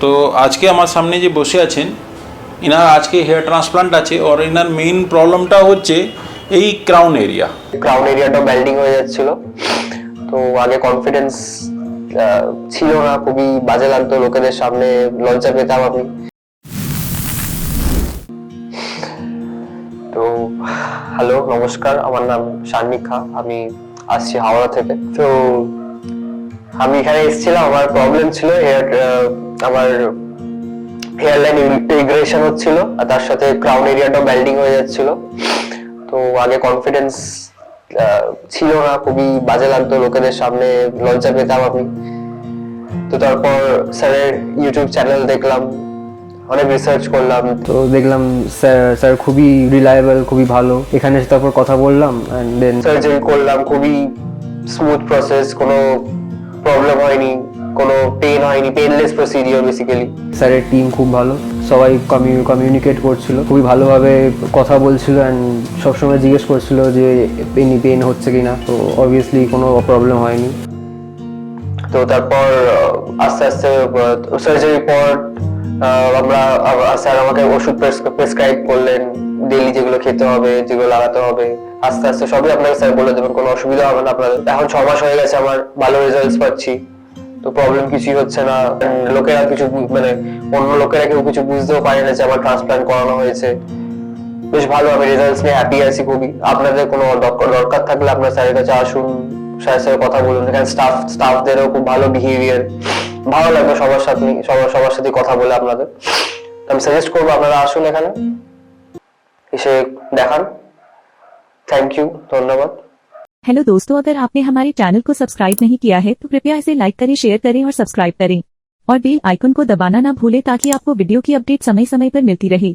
তো আজকে আমার সামনে যে বসে আছেন ইনার আজকে হেয়ার ট্রান্সপ্লান্ট আছে, আর ইনার মেইন প্রবলেমটা হচ্ছে এই ক্রাউন এরিয়াটা বেল্ডিং হয়ে যাচ্ছিল। তো আগে কনফিডেন্স ছিল না, খুবই বাজে লাগতো, লোকেদের সামনে লজ্জা পেতাম আমি। তো হ্যালো, নমস্কার, আমার নাম শারমিক খা, আমি আসছি হাওড়া থেকে। তো আমি এখানে এসেছিলাম, আমার প্রবলেম ছিল আমার হেয়ারলাইন ইন্টিগ্রেশন হচ্ছিল, আর তার সাথে ক্রাউন এরিয়াটাও বেল্ডিং হয়ে যাচ্ছিল। তো আগে কনফিডেন্স ছিল না, খুবই বাজে লাগতো, লোকেদের সামনে লজ্জা পেতাম আমি। তো তারপর স্যারের ইউটিউব চ্যানেল দেখলাম, অনেক রিসার্চ করলাম, তো দেখলাম স্যার খুবই রিলায়েবল, খুবই ভালো। এখানে এসে তারপর কথা বললাম এন্ড দেন সার্জারি করলাম, খুবই স্মুথ প্রসেস, কোনো প্রবলেম হয়নি, কোনো পেন হয়নি, পেনলেস প্রসিডিওর বেসিক্যালি। স্যারের টিম খুব ভালো, সবাই কমিউনিকেট করছিল, খুবই ভালোভাবে কথা বলছিল অ্যান্ড সবসময় জিজ্ঞেস করছিল যে পেন হচ্ছে কিনা। তো অবভিয়াসলি কোনো প্রবলেম হয়নি। তো তারপর আস্তে আস্তে সার্জারির পর স্যার আমাকে ওষুধ প্রেসক্রাইব করলেন, ডেইলি যেগুলো খেতে হবে, যেগুলো লাগাতে হবে, আস্তে আস্তে সবই আপনাকে স্যার বলে দেবেন, কোনো অসুবিধা হবে না আপনাদের। এখন 6 মাস হয়ে গেছে, আমার ভালো রেজাল্টস পাচ্ছি, তো প্রবলেম কিছুই হচ্ছে না। লোকেরা কিছু অন্য লোকেরা কেউ কিছু বুঝতেও পারে না যে আমার ট্রান্সপ্লান্ট করানো হয়েছে। বেশ ভালো, আমি রেজাল্টস নিয়ে হ্যাপি আছি খুবই। আপনাদের কোনো দরকার থাকলে আপনার স্যারের কাছে আসুন, স্যারের সাথে কথা বলুন। এখানে স্টাফদেরও খুব ভালো বিহেভিয়ার, ভালো লাগবে সবার সাথে কথা বলে আপনাদের। আমি সাজেস্ট করবো আপনারা আসুন, এখানে এসে দেখান। থ্যাংক ইউ, ধন্যবাদ। हेलो दोस्तों, अगर आपने हमारे चैनल को सब्सक्राइब नहीं किया है तो कृपया इसे लाइक करें, शेयर करें और सब्सक्राइब करें और बेल आइकन को दबाना ना भूलें ताकि आपको वीडियो की अपडेट समय समय पर मिलती रहे।